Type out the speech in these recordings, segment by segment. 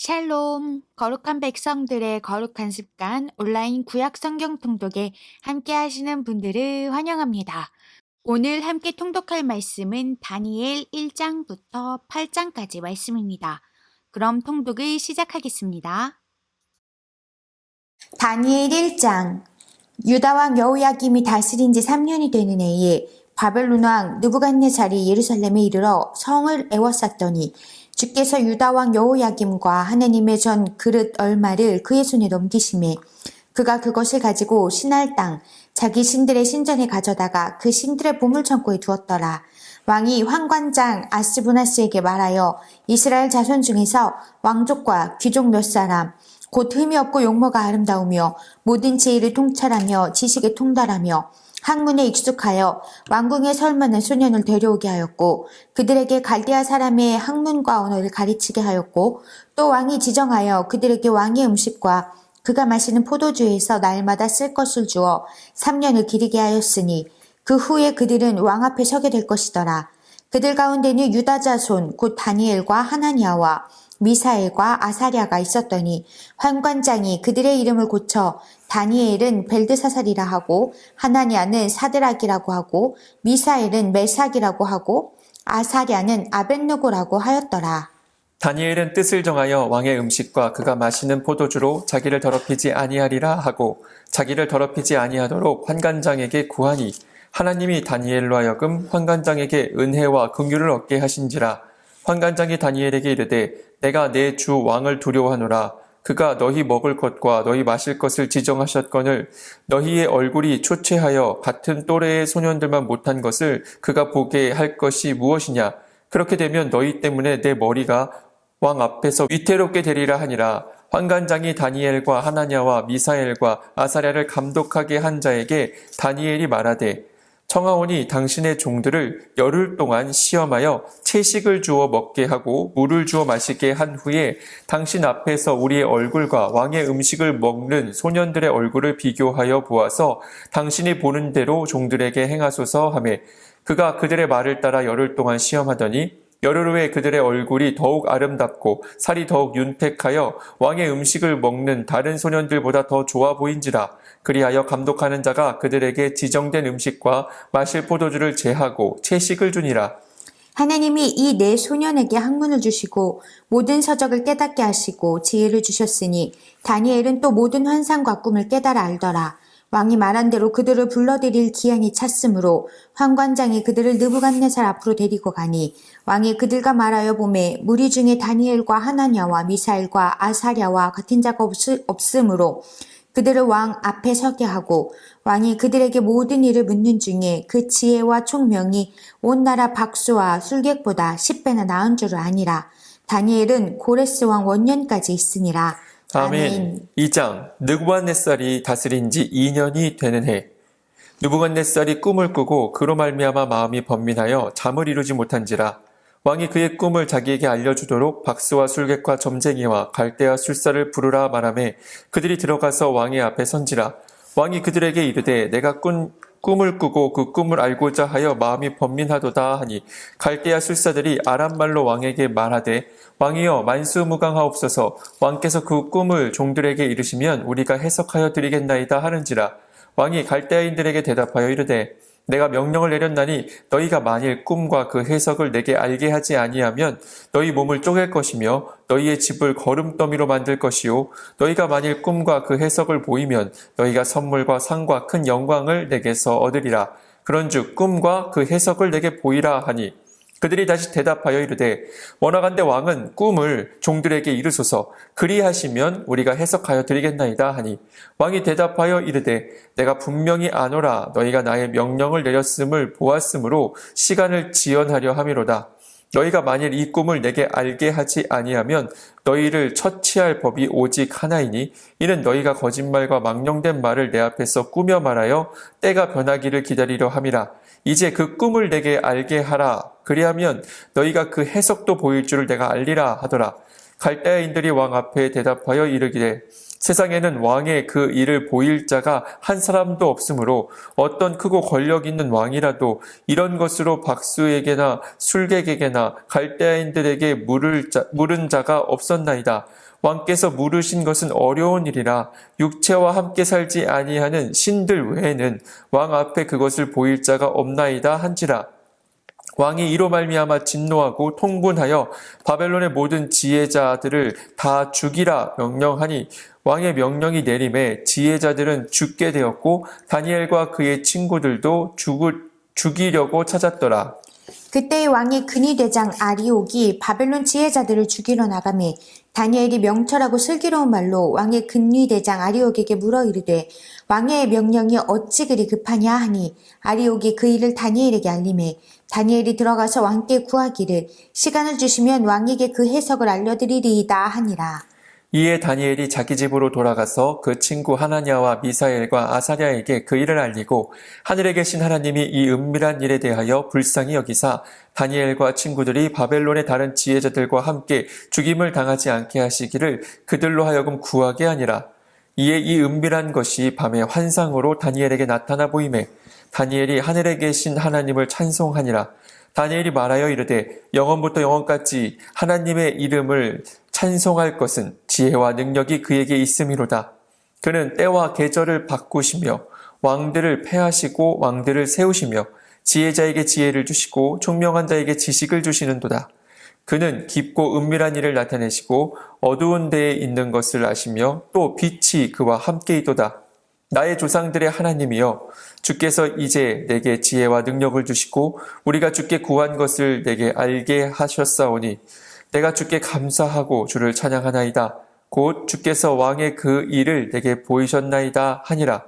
샬롬, 거룩한 백성들의 거룩한 습관 온라인 구약 성경 통독에 함께 하시는 분들을 환영합니다. 오늘 함께 통독할 말씀은 다니엘 1장부터 8장까지 말씀입니다. 그럼 통독을 시작하겠습니다. 다니엘 1장. 유다 왕 여호야김이 다스린 지 3년이 되는 해에 바벨론 왕 느부갓네살이 예루살렘에 이르러 성을 에워쌌더니 주께서 유다 왕 여호야김과 하나님의 전 그릇 얼마를 그의 손에 넘기심에 그가 그것을 가지고 신할 땅 자기 신들의 신전에 가져다가 그 신들의 보물창고에 두었더라. 왕이 환관장 아스부나스에게 말하여 이스라엘 자손 중에서 왕족과 귀족 몇 사람 곧 흠이 없고 용모가 아름다우며 모든 지혜를 통찰하며 지식에 통달하며 학문에 익숙하여 왕궁에 설만한 소년을 데려오게 하였고 그들에게 갈대아 사람의 학문과 언어를 가르치게 하였고 또 왕이 지정하여 그들에게 왕의 음식과 그가 마시는 포도주에서 날마다 쓸 것을 주어 3년을 기르게 하였으니 그 후에 그들은 왕 앞에 서게 될 것이더라. 그들 가운데는 유다 자손 곧 다니엘과 하나니아와 미사엘과 아사랴가 있었더니 환관장이 그들의 이름을 고쳐 다니엘은 벨드사살이라 하고 하나니아는 사드락이라고 하고 미사엘은 메삭이라고 하고 아사랴는 아벳느고라고 하였더라. 다니엘은 뜻을 정하여 왕의 음식과 그가 마시는 포도주로 자기를 더럽히지 아니하리라 하고 자기를 더럽히지 아니하도록 환관장에게 구하니 하나님이 다니엘로 하여금 환관장에게 은혜와 긍휼을 얻게 하신지라. 환관장이 다니엘에게 이르되 내가 내 주 왕을 두려워하노라. 그가 너희 먹을 것과 너희 마실 것을 지정하셨거늘 너희의 얼굴이 초췌하여 같은 또래의 소년들만 못한 것을 그가 보게 할 것이 무엇이냐. 그렇게 되면 너희 때문에 내 머리가 왕 앞에서 위태롭게 되리라 하니라. 환관장이 다니엘과 하나냐와 미사엘과 아사랴를 감독하게 한 자에게 다니엘이 말하되 청하오니 당신의 종들을 열흘 동안 시험하여 채식을 주어 먹게 하고 물을 주어 마시게 한 후에 당신 앞에서 우리의 얼굴과 왕의 음식을 먹는 소년들의 얼굴을 비교하여 보아서 당신이 보는 대로 종들에게 행하소서 하매 그가 그들의 말을 따라 열흘 동안 시험하더니 열흘 후에 그들의 얼굴이 더욱 아름답고 살이 더욱 윤택하여 왕의 음식을 먹는 다른 소년들보다 더 좋아 보인지라. 그리하여 감독하는 자가 그들에게 지정된 음식과 마실 포도주를 제하고 채식을 주니라. 하나님이 이 네 소년에게 학문을 주시고 모든 서적을 깨닫게 하시고 지혜를 주셨으니 다니엘은 또 모든 환상과 꿈을 깨달아 알더라. 왕이 말한 대로 그들을 불러들일 기한이 찼으므로 환관장이 그들을 느부갓네살 앞으로 데리고 가니 왕이 그들과 말하여 보매 무리 중에 다니엘과 하나냐와 미사엘과 아사랴와 같은 자가 없으므로 그들을 왕 앞에 서게 하고 왕이 그들에게 모든 일을 묻는 중에 그 지혜와 총명이 온 나라 박수와 술객보다 10배나 나은 줄을 아니라. 다니엘은 고레스 왕 원년까지 있으니라. 아멘. 2장. 느부갓네살이 다스린 지 2년이 되는 해. 느부갓네살이 꿈을 꾸고 그로 말미암아 마음이 번민하여 잠을 이루지 못한지라. 왕이 그의 꿈을 자기에게 알려주도록 박스와 술객과 점쟁이와 갈대아 술사를 부르라 말하매 그들이 들어가서 왕의 앞에 선지라. 왕이 그들에게 이르되 내가 꿈을 꾸고 그 꿈을 알고자 하여 마음이 번민하도다 하니 갈대아 술사들이 아람말로 왕에게 말하되 왕이여 만수무강하옵소서. 왕께서 그 꿈을 종들에게 이르시면 우리가 해석하여 드리겠나이다 하는지라. 왕이 갈대아인들에게 대답하여 이르되 내가 명령을 내렸나니 너희가 만일 꿈과 그 해석을 내게 알게 하지 아니하면 너희 몸을 쪼갤 것이며 너희의 집을 거름더미로 만들 것이요 너희가 만일 꿈과 그 해석을 보이면 너희가 선물과 상과 큰 영광을 내게서 얻으리라. 그런즉 꿈과 그 해석을 내게 보이라 하니 그들이 다시 대답하여 이르되 원하간대 왕은 꿈을 종들에게 이르소서. 그리하시면 우리가 해석하여 드리겠나이다 하니 왕이 대답하여 이르되 내가 분명히 아노라. 너희가 나의 명령을 내렸음을 보았으므로 시간을 지연하려 함이로다. 너희가 만일 이 꿈을 내게 알게 하지 아니하면 너희를 처치할 법이 오직 하나이니 이는 너희가 거짓말과 망령된 말을 내 앞에서 꾸며 말하여 때가 변하기를 기다리려 함이라. 이제 그 꿈을 내게 알게 하라. 그리하면 너희가 그 해석도 보일 줄을 내가 알리라 하더라. 갈대아인들이 왕 앞에 대답하여 이르기를 세상에는 왕의 그 일을 보일 자가 한 사람도 없으므로 어떤 크고 권력 있는 왕이라도 이런 것으로 박수에게나 술객에게나 갈대아인들에게 물은 자가 없었나이다. 왕께서 물으신 것은 어려운 일이라 육체와 함께 살지 아니하는 신들 외에는 왕 앞에 그것을 보일 자가 없나이다 한지라. 왕이 이로 말미암아 진노하고 통분하여 바벨론의 모든 지혜자들을 다 죽이라 명령하니 왕의 명령이 내림에 지혜자들은 죽게 되었고 다니엘과 그의 친구들도 죽이려고 찾았더라. 그때의 왕의 근위대장 아리옥이 바벨론 지혜자들을 죽이러 나가매 다니엘이 명철하고 슬기로운 말로 왕의 근위대장 아리옥에게 물어 이르되 왕의 명령이 어찌 그리 급하냐 하니 아리옥이 그 일을 다니엘에게 알림해 다니엘이 들어가서 왕께 구하기를 시간을 주시면 왕에게 그 해석을 알려드리리이다 하니라. 이에 다니엘이 자기 집으로 돌아가서 그 친구 하나냐와 미사엘과 아사랴에게 그 일을 알리고 하늘에 계신 하나님이 이 은밀한 일에 대하여 불쌍히 여기사 다니엘과 친구들이 바벨론의 다른 지혜자들과 함께 죽임을 당하지 않게 하시기를 그들로 하여금 구하게 하니라. 이에 이 은밀한 것이 밤의 환상으로 다니엘에게 나타나 보이매 다니엘이 하늘에 계신 하나님을 찬송하니라. 다니엘이 말하여 이르되 영원부터 영원까지 하나님의 이름을 찬송할 것은 지혜와 능력이 그에게 있음이로다. 그는 때와 계절을 바꾸시며 왕들을 패하시고 왕들을 세우시며 지혜자에게 지혜를 주시고 총명한 자에게 지식을 주시는도다. 그는 깊고 은밀한 일을 나타내시고 어두운 데에 있는 것을 아시며 또 빛이 그와 함께 있도다. 나의 조상들의 하나님이여 주께서 이제 내게 지혜와 능력을 주시고 우리가 주께 구한 것을 내게 알게 하셨사오니 내가 주께 감사하고 주를 찬양하나이다. 곧 주께서 왕의 그 일을 내게 보이셨나이다 하니라.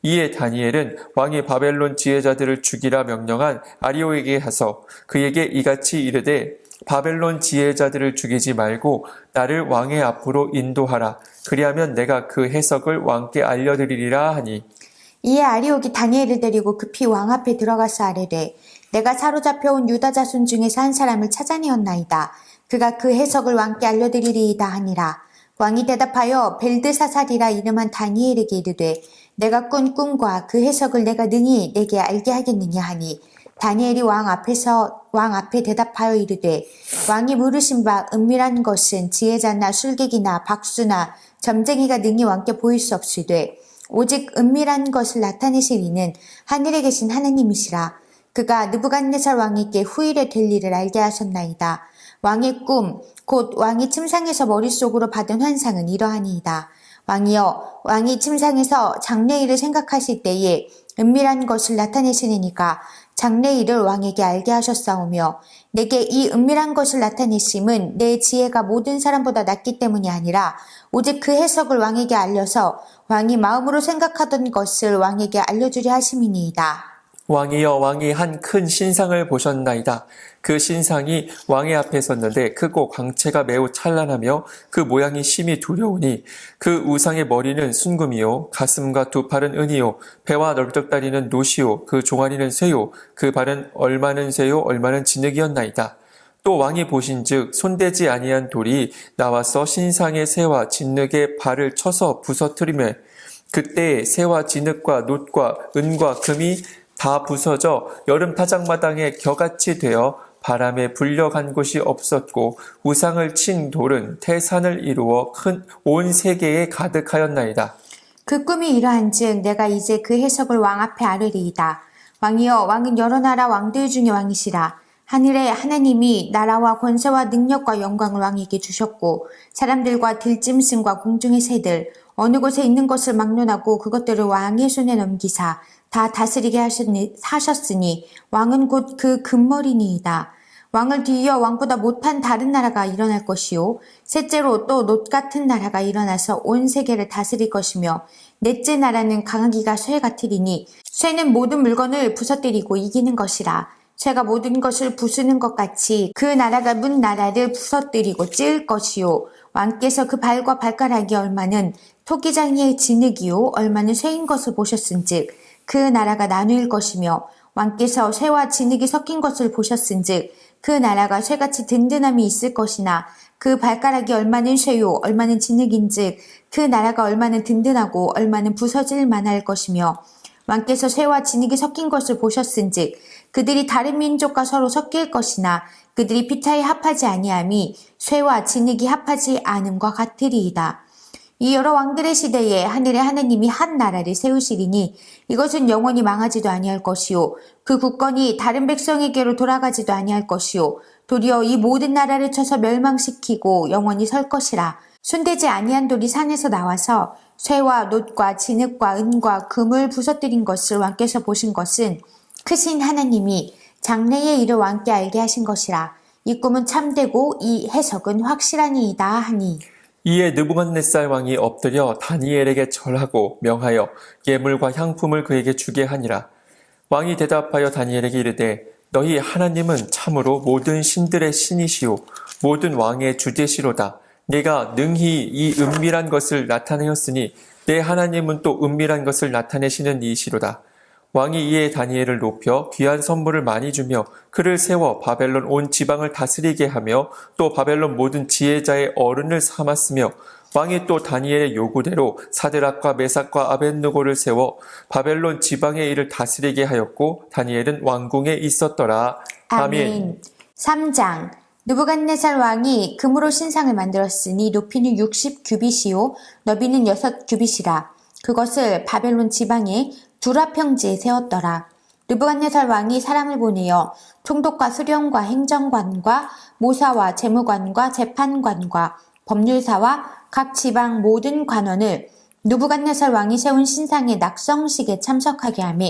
이에 다니엘은 왕이 바벨론 지혜자들을 죽이라 명령한 아리오에게 하서 그에게 이같이 이르되 바벨론 지혜자들을 죽이지 말고 나를 왕의 앞으로 인도하라. 그리하면 내가 그 해석을 왕께 알려드리리라 하니. 이에 아리옥이 다니엘을 데리고 급히 왕 앞에 들어가서 아뢰되 내가 사로잡혀온 유다 자손 중에서 한 사람을 찾아내었나이다. 그가 그 해석을 왕께 알려드리리이다 하니라. 왕이 대답하여 벨드사살이라 이름한 다니엘에게 이르되 내가 꾼 꿈과 그 해석을 내가 능히 내게 알게 하겠느냐 하니 다니엘이 왕 앞에 대답하여 이르되 왕이 물으신 바 은밀한 것은 지혜자나 술객이나 박수나 점쟁이가 능히 왕께 보일 수 없으되 오직 은밀한 것을 나타내실 이는 하늘에 계신 하나님이시라. 그가 느부갓네살 왕에게 후일에 될 일을 알게 하셨나이다. 왕의 꿈, 곧 왕이 침상에서 머릿속으로 받은 환상은 이러하니이다. 왕이여, 왕이 침상에서 장래일을 생각하실 때에 은밀한 것을 나타내시니까 장래일을 왕에게 알게 하셨사오며 내게 이 은밀한 것을 나타내심은 내 지혜가 모든 사람보다 낫기 때문이 아니라 오직 그 해석을 왕에게 알려서 왕이 마음으로 생각하던 것을 왕에게 알려주려 하심이니이다. 왕이여 왕이 한 큰 신상을 보셨나이다. 그 신상이 왕의 앞에 섰는데 크고 광채가 매우 찬란하며 그 모양이 심히 두려우니 그 우상의 머리는 순금이요 가슴과 두 팔은 은이요 배와 넓적다리는 노시요 그 종아리는 쇠요 그 발은 얼마는 쇠요 얼마는 진흙이었나이다. 또 왕이 보신즉 손대지 아니한 돌이 나와서 신상의 쇠와 진흙의 발을 쳐서 부서뜨리매 그때 쇠와 진흙과 놋과 은과 금이 다 부서져 여름 타작마당에 겨같이 되어 바람에 불려간 곳이 없었고 우상을 친 돌은 태산을 이루어 큰 온 세계에 가득하였나이다. 그 꿈이 이러한즉 내가 이제 그 해석을 왕 앞에 아뢰리이다. 왕이여 왕은 여러 나라 왕들 중에 왕이시라. 하늘의 하나님이 나라와 권세와 능력과 영광을 왕에게 주셨고 사람들과 들짐승과 공중의 새들 어느 곳에 있는 것을 막론하고 그것들을 왕의 손에 넘기사 다 다스리게 하셨으니 왕은 곧 그 금머리니이다. 왕을 뒤이어 왕보다 못한 다른 나라가 일어날 것이요 셋째로 또 놋 같은 나라가 일어나서 온 세계를 다스릴 것이며 넷째 나라는 강하기가 쇠 같으리니 쇠는 모든 물건을 부서뜨리고 이기는 것이라. 쇠가 모든 것을 부수는 것 같이 그 나라가 문 나라를 부서뜨리고 찌을 것이요 왕께서 그 발과 발가락이 얼마는 토기장이의 진흙이요 얼마는 쇠인 것을 보셨은즉 그 나라가 나누일 것이며 왕께서 쇠와 진흙이 섞인 것을 보셨은즉 그 나라가 쇠같이 든든함이 있을 것이나 그 발가락이 얼마는 쇠요 얼마는 진흙인즉 그 나라가 얼마는 든든하고 얼마는 부서질 만할 것이며 왕께서 쇠와 진흙이 섞인 것을 보셨은즉 그들이 다른 민족과 서로 섞일 것이나 그들이 피차에 합하지 아니함이 쇠와 진흙이 합하지 않음과 같으리이다. 이 여러 왕들의 시대에 하늘의 하나님이 한 나라를 세우시리니 이것은 영원히 망하지도 아니할 것이요 그 국권이 다른 백성에게로 돌아가지도 아니할 것이요 도리어 이 모든 나라를 쳐서 멸망시키고 영원히 설 것이라. 손대지 아니한 돌이 산에서 나와서 쇠와 놋과 진흙과 은과 금을 부서뜨린 것을 왕께서 보신 것은 크신 하나님이 장래의 일을 왕께 알게 하신 것이라. 이 꿈은 참되고 이 해석은 확실하니이다 하니. 이에 느부갓네살 왕이 엎드려 다니엘에게 절하고 명하여 예물과 향품을 그에게 주게 하니라. 왕이 대답하여 다니엘에게 이르되 너희 하나님은 참으로 모든 신들의 신이시오 모든 왕의 주제시로다. 내가 능히 이 은밀한 것을 나타내었으니 내 하나님은 또 은밀한 것을 나타내시는 이시로다. 왕이 이에 다니엘을 높여 귀한 선물을 많이 주며 그를 세워 바벨론 온 지방을 다스리게 하며 또 바벨론 모든 지혜자의 어른을 삼았으며 왕이 또 다니엘의 요구대로 사드락과 메삭과 아벳느고를 세워 바벨론 지방의 일을 다스리게 하였고 다니엘은 왕궁에 있었더라. 아멘. 3장 느부갓네살 왕이 금으로 신상을 만들었으니 높이는 60규빗이요 너비는 6규빗이라. 그것을 바벨론 지방의 두라 평지에 세웠더라. 느부갓네살 왕이 사람을 보내어 총독과 수령과 행정관과 모사와 재무관과 재판관과 법률사와 각 지방 모든 관원을 느부갓네살 왕이 세운 신상의 낙성식에 참석하게 하며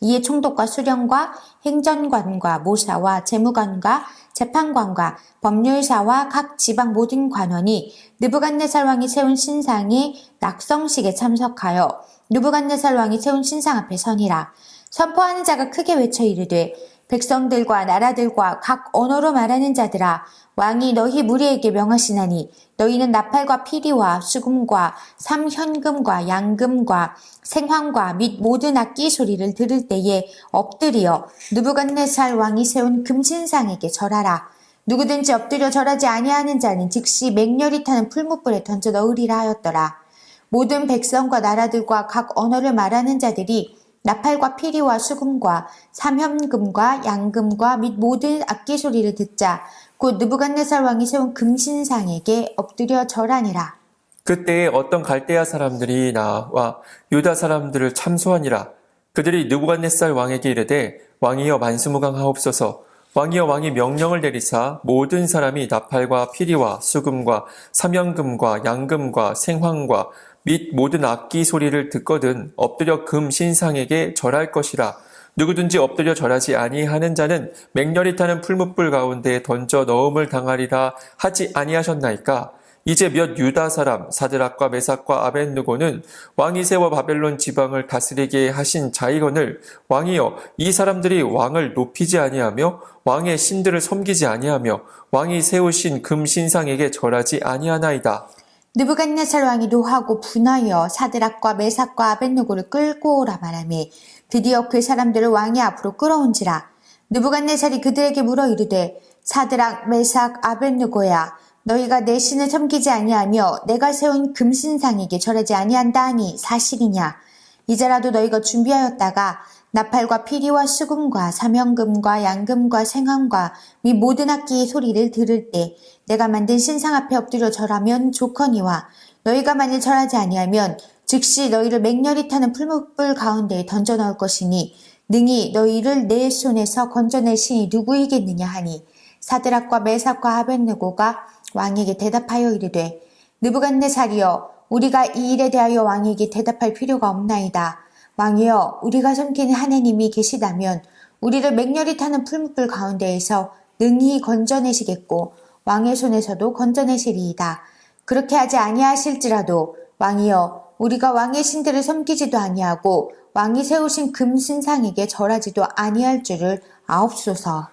이에 총독과 수령과 행정관과 모사와 재무관과 재판관과 법률사와 각 지방 모든 관원이 느부갓네살 왕이 세운 신상의 낙성식에 참석하여 느부갓네살 왕이 세운 신상 앞에 서니라. 선포하는 자가 크게 외쳐 이르되 백성들과 나라들과 각 언어로 말하는 자들아 왕이 너희 무리에게 명하시나니 너희는 나팔과 피리와 수금과 삼현금과 양금과 생황과 및 모든 악기 소리를 들을 때에 엎드려 느부갓네살 왕이 세운 금신상에게 절하라. 누구든지 엎드려 절하지 아니하는 자는 즉시 맹렬히 타는 풀무불에 던져 넣으리라 하였더라. 모든 백성과 나라들과 각 언어를 말하는 자들이 나팔과 피리와 수금과 삼현금과 양금과 및 모든 악기 소리를 듣자 곧 느부갓네살 왕이 세운 금신상에게 엎드려 절하니라. 그때에 어떤 갈대아 사람들이 나와 유다 사람들을 참소하니라. 그들이 느부갓네살 왕에게 이르되 왕이여 만수무강하옵소서. 왕이여 왕이 명령을 내리사 모든 사람이 나팔과 피리와 수금과 삼현금과 양금과 생황과 및 모든 악기 소리를 듣거든 엎드려 금 신상에게 절할 것이라. 누구든지 엎드려 절하지 아니하는 자는 맹렬히 타는 풀무불 가운데 던져 넣음을 당하리라 하지 아니하셨나이까. 이제 몇 유다 사람 사드락과 메삭과 아벳느고는 왕이 세워 바벨론 지방을 다스리게 하신 자이거늘 왕이여 이 사람들이 왕을 높이지 아니하며 왕의 신들을 섬기지 아니하며 왕이 세우신 금 신상에게 절하지 아니하나이다. 느부갓네살 왕이 노하고 분하여 사드락과 메삭과 아벳느고를 끌고 오라 말하며 드디어 그 사람들을 왕의 앞으로 끌어온지라. 느부갓네살이 그들에게 물어 이르되 사드락 메삭 아벳느고야 너희가 내 신을 섬기지 아니하며 내가 세운 금신상에게 절하지 아니한다 하니 사실이냐. 이제라도 너희가 준비하였다가 나팔과 피리와 수금과 삼현금과 양금과 생황과 및 모든 악기의 소리를 들을 때 내가 만든 신상 앞에 엎드려 절하면 좋거니와 너희가 만일 절하지 아니하면 즉시 너희를 맹렬히 타는 풀무불 가운데에 던져 넣을 것이니 능히 너희를 내 손에서 건져낼 신이 누구이겠느냐 하니 사드락과 메삭과 아벳느고가 왕에게 대답하여 이르되 느부갓네살이여 우리가 이 일에 대하여 왕에게 대답할 필요가 없나이다. 왕이여 우리가 섬기는 하나님이 계시다면 우리를 맹렬히 타는 풀무불 가운데에서 능히 건져내시겠고 왕의 손에서도 건져내시리이다. 그렇게 하지 아니하실지라도 왕이여 우리가 왕의 신들을 섬기지도 아니하고 왕이 세우신 금신상에게 절하지도 아니할 줄을 아옵소서.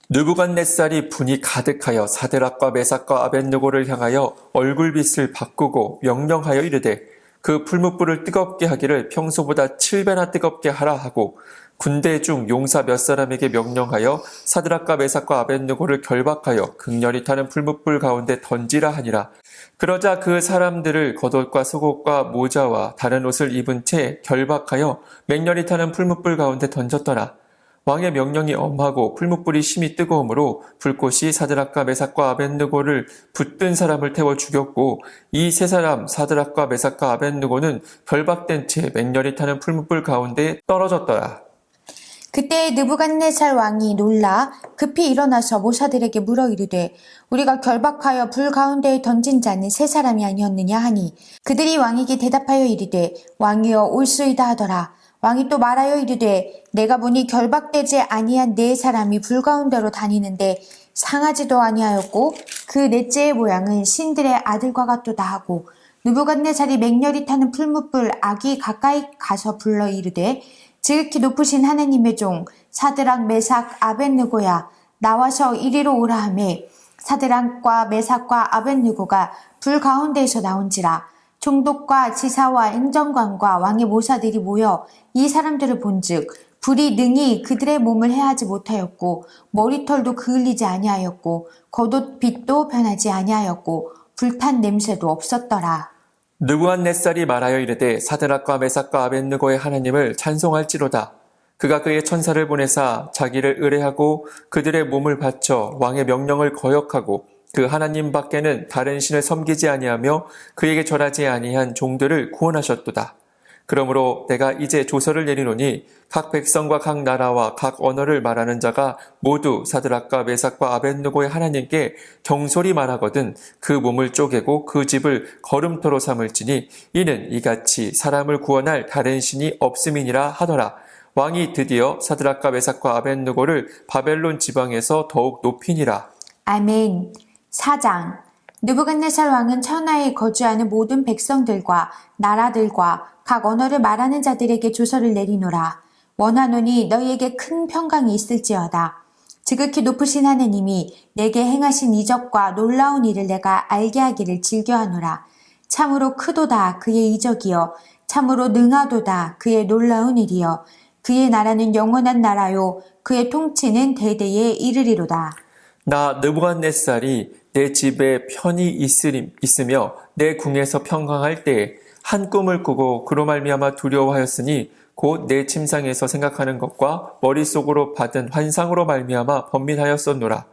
느부갓네살이 분이 가득하여 사드락과 메삭과 아벳느고를 향하여 얼굴빛을 바꾸고 명령하여 이르되 그 풀무불을 뜨겁게 하기를 평소보다 7배나 뜨겁게 하라 하고 군대 중 용사 몇 사람에게 명령하여 사드락과 메삭과 아벳느고를 결박하여 극렬히 타는 풀무불 가운데 던지라 하니라. 그러자 그 사람들을 겉옷과 속옷과 모자와 다른 옷을 입은 채 결박하여 맹렬히 타는 풀무불 가운데 던졌더라. 왕의 명령이 엄하고 풀무불이 심히 뜨거우므로 불꽃이 사드락과 메삭과 아벳느고를 붙든 사람을 태워 죽였고 이 세 사람 사드락과 메삭과 아벳느고는 결박된 채 맹렬히 타는 풀무불 가운데 떨어졌더라. 그때 느부갓네살 왕이 놀라 급히 일어나서 모사들에게 물어 이르되 우리가 결박하여 불 가운데에 던진 자는 세 사람이 아니었느냐 하니 그들이 왕에게 대답하여 이르되 왕이여 올수이다 하더라. 왕이 또 말하여 이르되 내가 보니 결박되지 아니한 네 사람이 불 가운데로 다니는데 상하지도 아니하였고 그 넷째의 모양은 신들의 아들과 같도다 하고 느부갓네살이 맹렬히 타는 풀무불 악이 가까이 가서 불러 이르되 지극히 높으신 하나님의 종 사드락 메삭 아벳느고야 나와서 이리로 오라 하매 사드락과 메삭과 아벳느고가 불 가운데에서 나온지라. 총독과 지사와 행정관과 왕의 모사들이 모여 이 사람들을 본즉 불이 능히 그들의 몸을 해하지 못하였고 머리털도 그을리지 아니하였고 겉옷 빛도 변하지 아니하였고 불탄 냄새도 없었더라. 느부갓네살이 말하여 이르되 사드락과 메삭과 아벳느고의 하나님을 찬송할지로다. 그가 그의 천사를 보내사 자기를 의뢰하고 그들의 몸을 바쳐 왕의 명령을 거역하고 그 하나님 밖에는 다른 신을 섬기지 아니하며 그에게 절하지 아니한 종들을 구원하셨도다. 그러므로 내가 이제 조서를 내리노니 각 백성과 각 나라와 각 언어를 말하는 자가 모두 사드락과 메삭과 아벳느고의 하나님께 경솔히 말하거든 그 몸을 쪼개고 그 집을 거름토로 삼을지니 이는 이같이 사람을 구원할 다른 신이 없음이니라 하더라. 왕이 드디어 사드락과 메삭과 아벳느고를 바벨론 지방에서 더욱 높이니라. 아멘. 4장. 느부갓네살 왕은 천하에 거주하는 모든 백성들과 나라들과 각 언어를 말하는 자들에게 조서를 내리노라. 원하노니 너희에게 큰 평강이 있을지어다. 지극히 높으신 하느님이 내게 행하신 이적과 놀라운 일을 내가 알게 하기를 즐겨하노라. 참으로 크도다 그의 이적이여 참으로 능하도다 그의 놀라운 일이여 그의 나라는 영원한 나라요 그의 통치는 대대에 이르리로다. 나 느부갓네살이 내 집에 편히 있으며 내 궁에서 평강할 때에 한 꿈을 꾸고 그로 말미암아 두려워하였으니 곧 내 침상에서 생각하는 것과 머릿속으로 받은 환상으로 말미암아 번민하였었노라.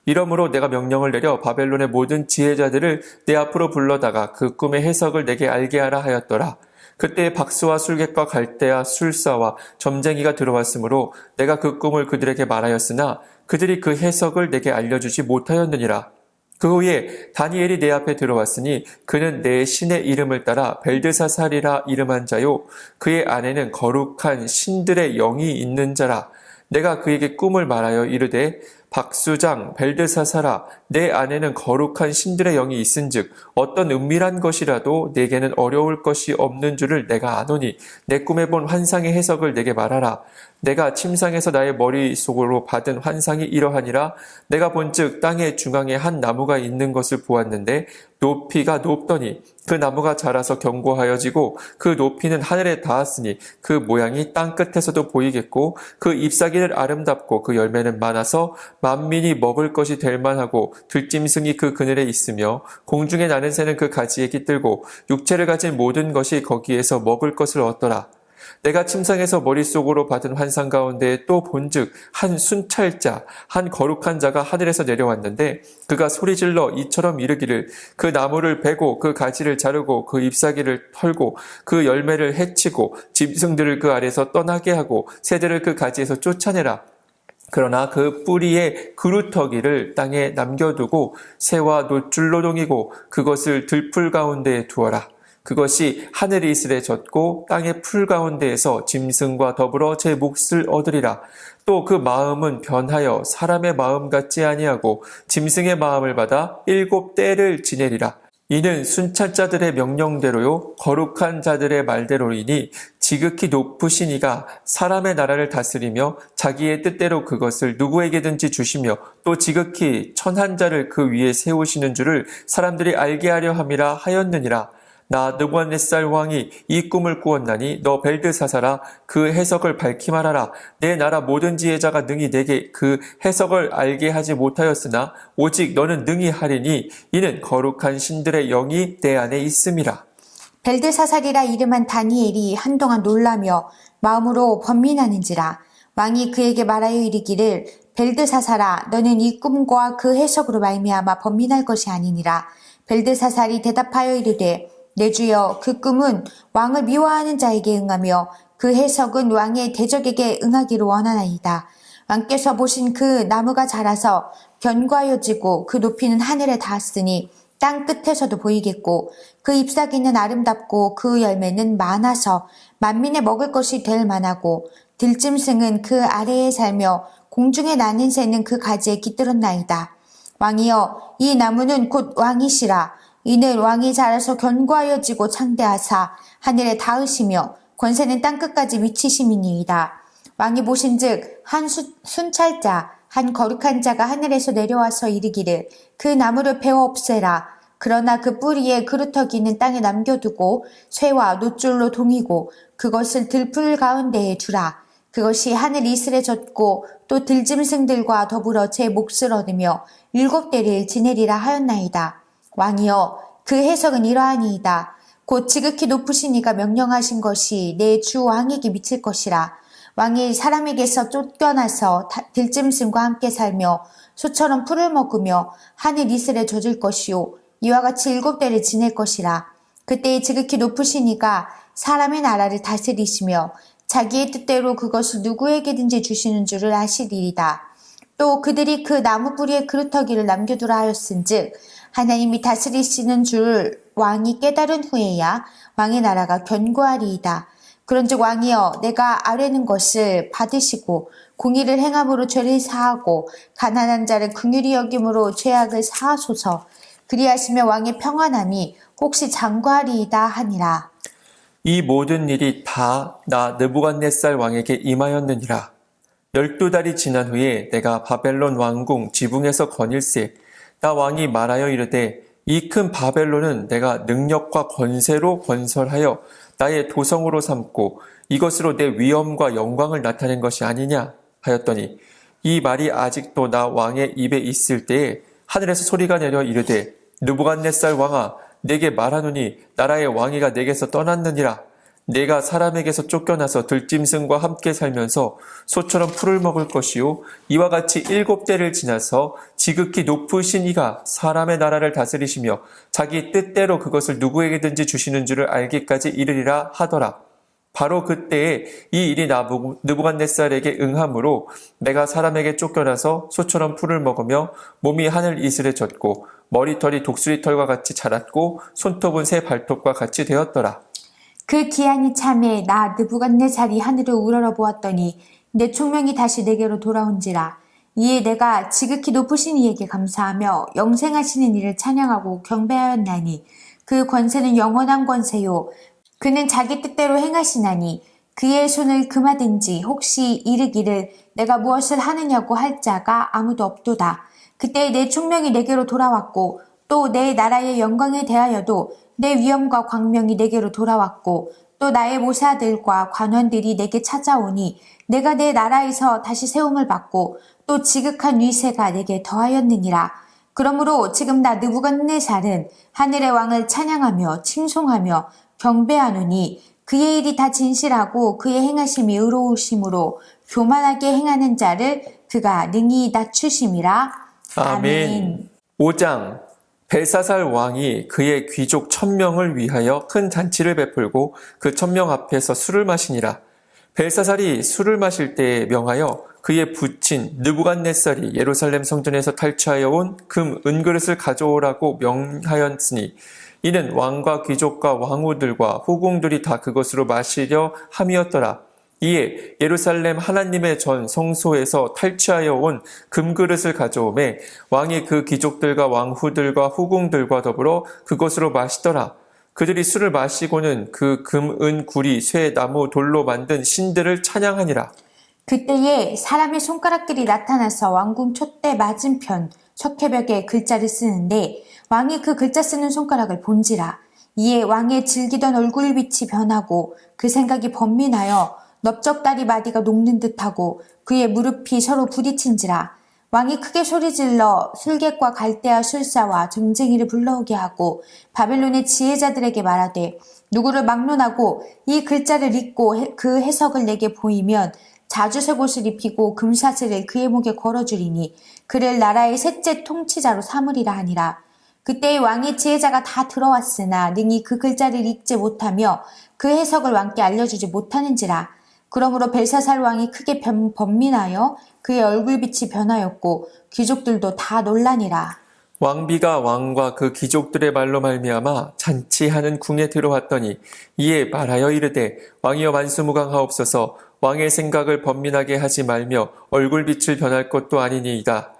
이러므로 내가 명령을 내려 바벨론의 모든 지혜자들을 내 앞으로 불러다가 그 꿈의 해석을 내게 알게 하라 하였더라. 그때 박수와 술객과 갈대와 술사와 점쟁이가 들어왔으므로 내가 그 꿈을 그들에게 말하였으나 그들이 그 해석을 내게 알려주지 못하였느니라. 그 후에 다니엘이 내 앞에 들어왔으니 그는 내 신의 이름을 따라 벨드사살이라 이름한 자요 그의 안에는 거룩한 신들의 영이 있는 자라. 내가 그에게 꿈을 말하여 이르되 박수장 벨드사살아 내 안에는 거룩한 신들의 영이 있은즉 어떤 은밀한 것이라도 내게는 어려울 것이 없는 줄을 내가 아노니 내 꿈에 본 환상의 해석을 내게 말하라. 내가 침상에서 나의 머릿속으로 받은 환상이 이러하니라. 내가 본즉 땅의 중앙에 한 나무가 있는 것을 보았는데 높이가 높더니 그 나무가 자라서 견고하여지고 그 높이는 하늘에 닿았으니 그 모양이 땅 끝에서도 보이겠고 그 잎사귀는 아름답고 그 열매는 많아서 만민이 먹을 것이 될 만하고 들짐승이 그 그늘에 있으며 공중에 나는 새는 그 가지에 깃들고 육체를 가진 모든 것이 거기에서 먹을 것을 얻더라. 내가 침상에서 머릿속으로 받은 환상 가운데 또 본즉 한 순찰자, 한 거룩한 자가 하늘에서 내려왔는데 그가 소리질러 이처럼 이르기를 그 나무를 베고 그 가지를 자르고 그 잎사귀를 털고 그 열매를 해치고 짐승들을 그 아래서 떠나게 하고 새들을 그 가지에서 쫓아내라. 그러나 그 뿌리의 그루터기를 땅에 남겨두고 새와 노줄로 동이고 그것을 들풀 가운데에 두어라. 그것이 하늘의 이슬에 젖고 땅의 풀 가운데에서 짐승과 더불어 제 몫을 얻으리라. 또 그 마음은 변하여 사람의 마음 같지 아니하고 짐승의 마음을 받아 7때를 지내리라. 이는 순찰자들의 명령대로요 거룩한 자들의 말대로이니 지극히 높으신 이가 사람의 나라를 다스리며 자기의 뜻대로 그것을 누구에게든지 주시며 또 지극히 천한 자를 그 위에 세우시는 줄을 사람들이 알게 하려 함이라 하였느니라. 나 느부갓네살 왕이 이 꿈을 꾸었나니 너 벨드사사라 그 해석을 밝히 말하라. 내 나라 모든 지혜자가 능히 내게 그 해석을 알게 하지 못하였으나 오직 너는 능히 하리니 이는 거룩한 신들의 영이 내 안에 있음이라. 벨드사살이라 이름한 다니엘이 한동안 놀라며 마음으로 번민하는지라 왕이 그에게 말하여 이르기를 벨드사살아 너는 이 꿈과 그 해석으로 말미암아 번민할 것이 아니니라. 벨드사살이 대답하여 이르되 내 주여 그 꿈은 왕을 미워하는 자에게 응하며 그 해석은 왕의 대적에게 응하기를 원하나이다. 왕께서 보신 그 나무가 자라서 견고하여지고 그 높이는 하늘에 닿았으니 땅 끝에서도 보이겠고 그 잎사귀는 아름답고 그 열매는 많아서 만민의 먹을 것이 될 만하고 들짐승은 그 아래에 살며 공중에 나는 새는 그 가지에 깃들었나이다. 왕이여 이 나무는 곧 왕이시라. 이는 왕이 자라서 견고하여지고 창대하사 하늘에 닿으시며 권세는 땅끝까지 미치심이니이다. 왕이 보신즉 한 순찰자 한 거룩한 자가 하늘에서 내려와서 이르기를 그 나무를 베어 없애라. 그러나 그 뿌리에 그루터기는 땅에 남겨두고 쇠와 놋줄로 동이고 그것을 들풀 가운데에 두라. 그것이 하늘 이슬에 젖고 또 들짐승들과 더불어 제 몫을 얻으며 7대를 지내리라 하였나이다. 왕이여 그 해석은 이러하니이다. 곧 지극히 높으신 이가 명령하신 것이 내 주 왕에게 미칠 것이라. 왕이 사람에게서 쫓겨나서 들짐승과 함께 살며 소처럼 풀을 먹으며 하늘 이슬에 젖을 것이요 이와 같이 7대를 지낼 것이라. 그때에 지극히 높으신 이가 사람의 나라를 다스리시며 자기의 뜻대로 그것을 누구에게든지 주시는 줄을 아시리이다. 또 그들이 그 나무 뿌리에 그루터기를 남겨두라 하였은즉 하나님이 다스리시는 줄 왕이 깨달은 후에야 왕의 나라가 견고하리이다. 그런즉 왕이여 내가 아뢰는 것을 받으시고 공의를 행함으로 죄를 사하고 가난한 자를 긍휼히 여김으로 죄악을 사하소서. 그리하시며 왕의 평안함이 혹시 장구하리이다 하니라. 이 모든 일이 다 나 느부갓네살 왕에게 임하였느니라. 12달이 지난 후에 내가 바벨론 왕궁 지붕에서 거닐세 나 왕이 말하여 이르되 이 큰 바벨론은 내가 능력과 권세로 건설하여 나의 도성으로 삼고 이것으로 내 위엄과 영광을 나타낸 것이 아니냐 하였더니 이 말이 아직도 나 왕의 입에 있을 때에 하늘에서 소리가 내려 이르되 느부갓네살 왕아 내게 말하노니 나라의 왕위가 내게서 떠났느니라. 내가 사람에게서 쫓겨나서 들짐승과 함께 살면서 소처럼 풀을 먹을 것이요 이와 같이 7대를 지나서 지극히 높으신 이가 사람의 나라를 다스리시며 자기 뜻대로 그것을 누구에게든지 주시는 줄을 알기까지 이르리라 하더라. 바로 그때에 이 일이 느부갓네살에게 응함으로 내가 사람에게 쫓겨나서 소처럼 풀을 먹으며 몸이 하늘 이슬에 젖고 머리털이 독수리털과 같이 자랐고 손톱은 새 발톱과 같이 되었더라. 그 기한이 참에 나 느부갓네살이 하늘을 우러러 보았더니 내 총명이 다시 내게로 돌아온지라. 이에 내가 지극히 높으신 이에게 감사하며 영생하시는 이를 찬양하고 경배하였나니 그 권세는 영원한 권세요 그는 자기 뜻대로 행하시나니 그의 손을 금하든지 혹시 이르기를 내가 무엇을 하느냐고 할 자가 아무도 없도다. 그때 내 총명이 내게로 돌아왔고 또 내 나라의 영광에 대하여도 내 위엄과 광명이 내게로 돌아왔고 또 나의 모사들과 관원들이 내게 찾아오니 내가 내 나라에서 다시 세움을 받고 또 지극한 위세가 내게 더하였느니라. 그러므로 지금 나 느부갓네살은 하늘의 왕을 찬양하며 칭송하며 경배하노니 그의 일이 다 진실하고 그의 행하심이 의로우심으로 교만하게 행하는 자를 그가 능히 낮추심이라. 아멘. 5장 벨사살 왕이 그의 귀족 1000명을 위하여 큰 잔치를 베풀고 그 1000명 앞에서 술을 마시니라. 벨사살이 술을 마실 때에 명하여 그의 부친 느부갓네살이 예루살렘 성전에서 탈취하여 온 금 은그릇을 가져오라고 명하였으니 이는 왕과 귀족과 왕후들과 후궁들이 다 그것으로 마시려 함이었더라. 이에 예루살렘 하나님의 전 성소에서 탈취하여 온 금그릇을 가져오매 왕이 그 귀족들과 왕후들과 후궁들과 더불어 그것으로 마시더라. 그들이 술을 마시고는 그 금, 은, 구리, 쇠, 나무, 돌로 만든 신들을 찬양하니라. 그때에 사람의 손가락들이 나타나서 왕궁 촛대 맞은편 석회벽에 글자를 쓰는데 왕이 그 글자 쓰는 손가락을 본지라. 이에 왕의 즐기던 얼굴빛이 변하고 그 생각이 번민하여 넓적다리 마디가 녹는 듯하고 그의 무릎이 서로 부딪힌지라. 왕이 크게 소리질러 술객과 갈대아 술사와 점쟁이를 불러오게 하고 바벨론의 지혜자들에게 말하되 누구를 막론하고 이 글자를 읽고 그 해석을 내게 보이면 자주색 옷을 입히고 금사슬을 그의 목에 걸어주리니 그를 나라의 셋째 통치자로 삼으리라 하니라. 그때의 왕의 지혜자가 다 들어왔으나 능히 그 글자를 읽지 못하며 그 해석을 왕께 알려주지 못하는지라. 그러므로 벨사살 왕이 크게 번민하여 그의 얼굴빛이 변하였고 귀족들도 다 놀라니라. 왕비가 왕과 그 귀족들의 말로 말미암아 잔치하는 궁에 들어왔더니 이에 말하여 이르되 왕이여 만수무강하옵소서. 왕의 생각을 번민하게 하지 말며 얼굴빛을 변할 것도 아니니이다.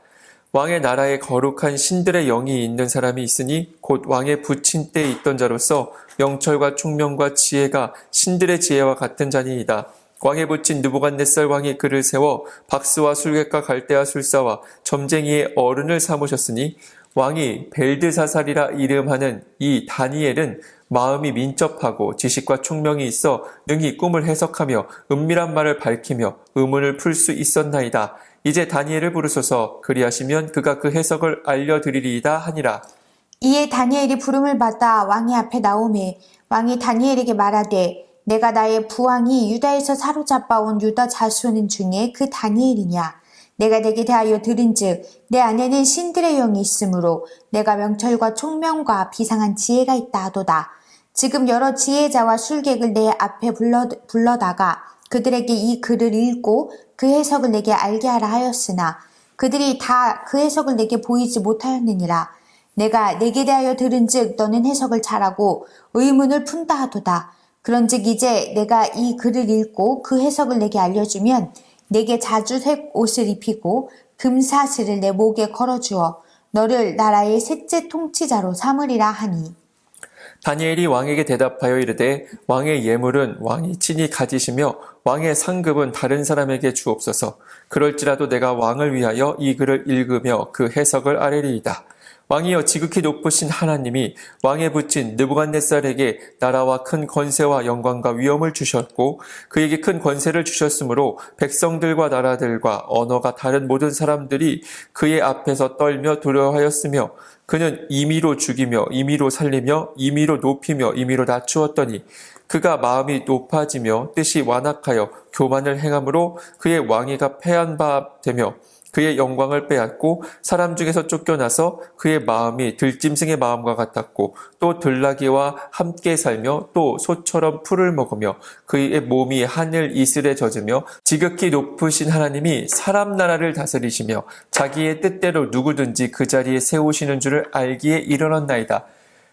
왕의 나라에 거룩한 신들의 영이 있는 사람이 있으니 곧 왕의 부친 때에 있던 자로서 명철과 총명과 지혜가 신들의 지혜와 같은 자니이다. 왕의 부친 느부갓네살 왕이 그를 세워 박스와 술객과 갈대아 술사와 점쟁이의 어른을 삼으셨으니 왕이 벨드사살이라 이름하는 이 다니엘은 마음이 민첩하고 지식과 총명이 있어 능히 꿈을 해석하며 은밀한 말을 밝히며 의문을 풀 수 있었나이다. 이제 다니엘을 부르소서. 그리하시면 그가 그 해석을 알려드리리이다 하니라. 이에 다니엘이 부름을 받아 왕의 앞에 나오매 왕이 다니엘에게 말하되 내가 나의 부왕이 유다에서 사로잡아 온 유다 자손 중에 그 다니엘이냐. 내가 내게 대하여 들은즉 내 안에는 신들의 영이 있으므로 내가 명철과 총명과 비상한 지혜가 있다 하도다. 지금 여러 지혜자와 술객을 내 앞에 불러다가 그들에게 이 글을 읽고 그 해석을 내게 알게 하라 하였으나 그들이 다 그 해석을 내게 보이지 못하였느니라. 내가 내게 대하여 들은즉 너는 해석을 잘하고 의문을 푼다 하도다. 그런즉 이제 내가 이 글을 읽고 그 해석을 내게 알려주면 내게 자주색 옷을 입히고 금사슬을 내 목에 걸어주어 너를 나라의 셋째 통치자로 삼으리라 하니. 다니엘이 왕에게 대답하여 이르되 왕의 예물은 왕이 친히 가지시며 왕의 상급은 다른 사람에게 주옵소서. 그럴지라도 내가 왕을 위하여 이 글을 읽으며 그 해석을 아뢰리이다. 왕이여 지극히 높으신 하나님이 왕의 부친 느부갓네살에게 나라와 큰 권세와 영광과 위엄을 주셨고 그에게 큰 권세를 주셨으므로 백성들과 나라들과 언어가 다른 모든 사람들이 그의 앞에서 떨며 두려워하였으며 그는 임의로 죽이며 임의로 살리며 임의로 높이며 임의로 낮추었더니 그가 마음이 높아지며 뜻이 완악하여 교만을 행함으로 그의 왕위가 패한 바 되며 그의 영광을 빼앗고 사람 중에서 쫓겨나서 그의 마음이 들짐승의 마음과 같았고 또 들나귀와 함께 살며 또 소처럼 풀을 먹으며 그의 몸이 하늘 이슬에 젖으며 지극히 높으신 하나님이 사람 나라를 다스리시며 자기의 뜻대로 누구든지 그 자리에 세우시는 줄을 알기에 이르렀나이다.